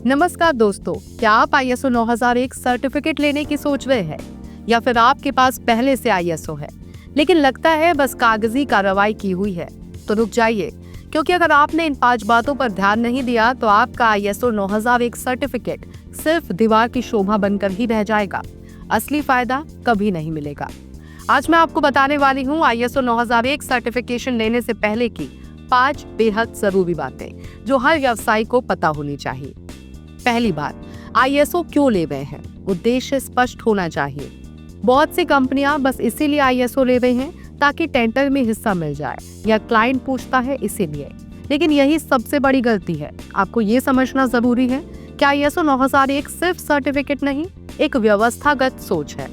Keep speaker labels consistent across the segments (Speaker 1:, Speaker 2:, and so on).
Speaker 1: नमस्कार दोस्तों, क्या आप ISO 9001 सर्टिफिकेट लेने की सोच रहे हैं या फिर आपके पास पहले से ISO है लेकिन लगता है बस कागजी कार्रवाई की हुई है? तो रुक जाइए, क्योंकि अगर आपने इन 5 बातों पर ध्यान नहीं दिया तो आपका ISO 9001 सर्टिफिकेट सिर्फ दीवार की शोभा बनकर ही रह जाएगा। असली फायदा कभी नहीं मिलेगा। आज मैं आपको बताने वाली हूँ ISO 9001 सर्टिफिकेशन लेने से पहले की 5 बेहद जरूरी बातें जो हर व्यवसायी को पता होनी चाहिए। पहली बात, ISO क्यों ले रहे हैं? उद्देश्य स्पष्ट होना चाहिए। बहुत सी कंपनियां बस इसीलिए ISO ले रहे हैं ताकि टेंडर में हिस्सा मिल जाए या क्लाइंट पूछता है इसीलिए, लेकिन यही सबसे बड़ी गलती है। आपको ये समझना जरूरी है कि ISO 9001 सिर्फ सर्टिफिकेट नहीं, एक व्यवस्थागत सोच है।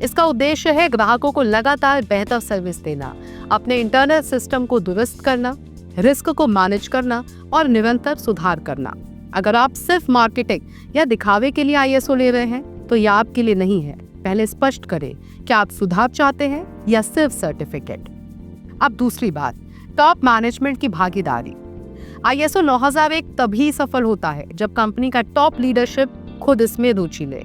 Speaker 1: इसका उद्देश्य है ग्राहकों को लगातार बेहतर सर्विस देना, अपने इंटरनल सिस्टम को दुरुस्त करना, रिस्क को मैनेज करना और निरंतर सुधार करना। अगर आप सिर्फ मार्केटिंग या दिखावे के लिए ISO ले रहे हैं तो यह आपके लिए नहीं है। पहले स्पष्ट करें कि आप सुधार चाहते हैं या सिर्फ सर्टिफिकेट। अब दूसरी बात, टॉप मैनेजमेंट की भागीदारी। ISO 9001 तभी सफल होता है जब कंपनी का टॉप लीडरशिप खुद इसमें रुचि ले।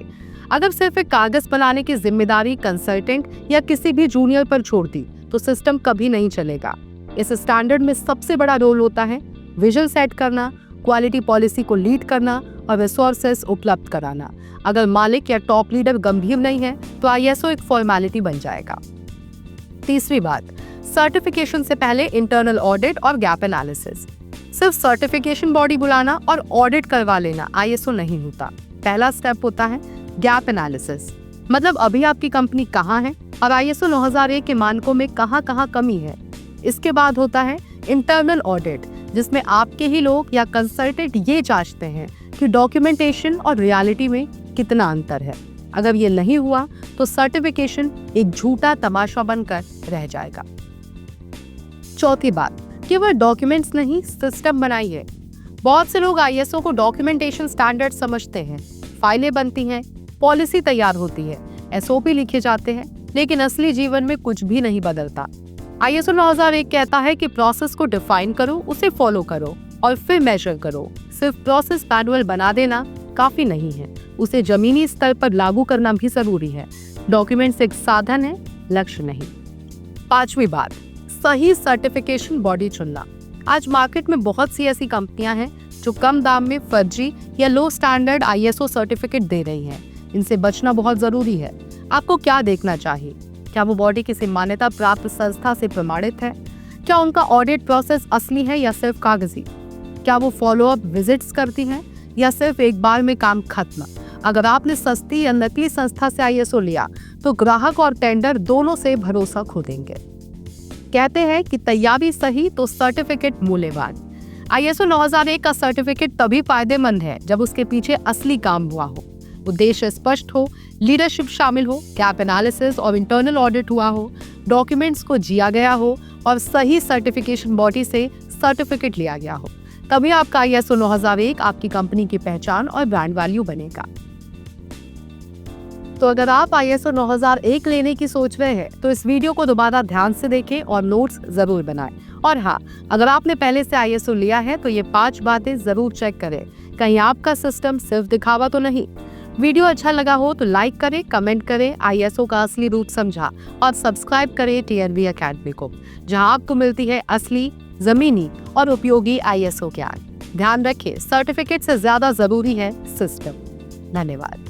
Speaker 1: अगर सिर्फ एक कागज बनाने की जिम्मेदारी कंसल्टेंट या किसी भी जूनियर पर छोड़ दी तो सिस्टम कभी नहीं चलेगा। इस स्टैंडर्ड में सबसे बड़ा रोल होता है विजन सेट करना, क्वालिटी पॉलिसी को लीड करना और रिसोर्सेस उपलब्ध कराना। अगर मालिक या टॉप लीडर गंभीर नहीं है तो ISO एक फॉर्मेलिटी बन जाएगा। तीसरी बात, सर्टिफिकेशन से पहले इंटरनल ऑडिट और गैप एनालिसिस। सिर्फ सर्टिफिकेशन बॉडी बुलाना और ऑडिट करवा लेना ISO नहीं होता। पहला स्टेप होता है गैप एनालिसिस, मतलब अभी आपकी कंपनी कहाँ है और ISO 9001 के मानकों में कहाँ कमी है। इसके बाद होता है इंटरनल ऑडिट, जिसमें आपके ही लोग या कंसल्टेंट ये जांचते हैं कि डॉक्यूमेंटेशन और रियलिटी में कितना अंतर है। अगर ये नहीं हुआ तो सर्टिफिकेशन एक झूठा तमाशा बनकर रह जाएगा। चौथी बात, केवल डॉक्यूमेंट्स नहीं, सिस्टम बनाइए। बहुत से लोग ISO को डॉक्यूमेंटेशन स्टैंडर्ड समझते हैं। फाइलें बनती हैं, पॉलिसी तैयार होती है, SOP लिखे जाते हैं, लेकिन असली जीवन में कुछ भी नहीं बदलता। ISO 9001 कहता है कि प्रोसेस को डिफाइन करो, उसे फॉलो करो और फिर मेजर करो। सिर्फ प्रोसेस मैनुअल बना देना काफी नहीं है, उसे जमीनी स्तर पर लागू करना भी जरूरी है। डॉक्यूमेंट्स एक साधन है, लक्ष्य नहीं। पांचवी बात, सही सर्टिफिकेशन बॉडी चुनना। आज मार्केट में बहुत सी ऐसी कंपनियां हैं जो कम दाम में फर्जी या लो स्टैंडर्ड ISO सर्टिफिकेट दे रही हैं। इनसे बचना बहुत जरूरी है। आपको क्या देखना चाहिए? क्या वो बॉडी किसी मान्यता प्राप्त संस्था से प्रमाणित है? क्या उनका ऑडिट प्रोसेस असली है या सिर्फ कागजी? क्या वो फॉलो अप विजिट्स करती हैं या सिर्फ एक बार में काम खत्म? अगर आपने सस्ती या नकली संस्था से ISO लिया तो ग्राहक और टेंडर दोनों से भरोसा खो देंगे। कहते हैं कि तैयारी सही तो सर्टिफिकेट मूल्यवान। ISO 9001 का सर्टिफिकेट तभी फायदेमंद है जब उसके पीछे असली काम हुआ हो, उद्देश्य स्पष्ट हो, लीडरशिप शामिल हो, गैप एनालिसिस और इंटरनल ऑडिट हुआ हो, डॉक्यूमेंट्स को जिया गया हो और सही सर्टिफिकेशन बॉडी से सर्टिफिकेट लिया गया हो। तभी आपका ISO 9001 आपकी कंपनी की पहचान और ब्रांड वैल्यू बनेगा। तो अगर आप ISO 9001 लेने की सोच रहे हैं तो इस वीडियो को दोबारा ध्यान से देखें और नोट्स जरूर बनाएं। और हाँ, अगर आपने पहले से ISO लिया है तो ये 5 बातें जरूर चेक करें, कहीं आपका सिस्टम सिर्फ दिखावा तो नहीं। वीडियो अच्छा लगा हो तो लाइक करें, कमेंट करें, ISO का असली रूप समझा और सब्सक्राइब करें TNV अकेडमी को, जहां आपको मिलती है असली, जमीनी और उपयोगी ISO ज्ञान। ध्यान रखें, सर्टिफिकेट से ज्यादा जरूरी है सिस्टम। धन्यवाद।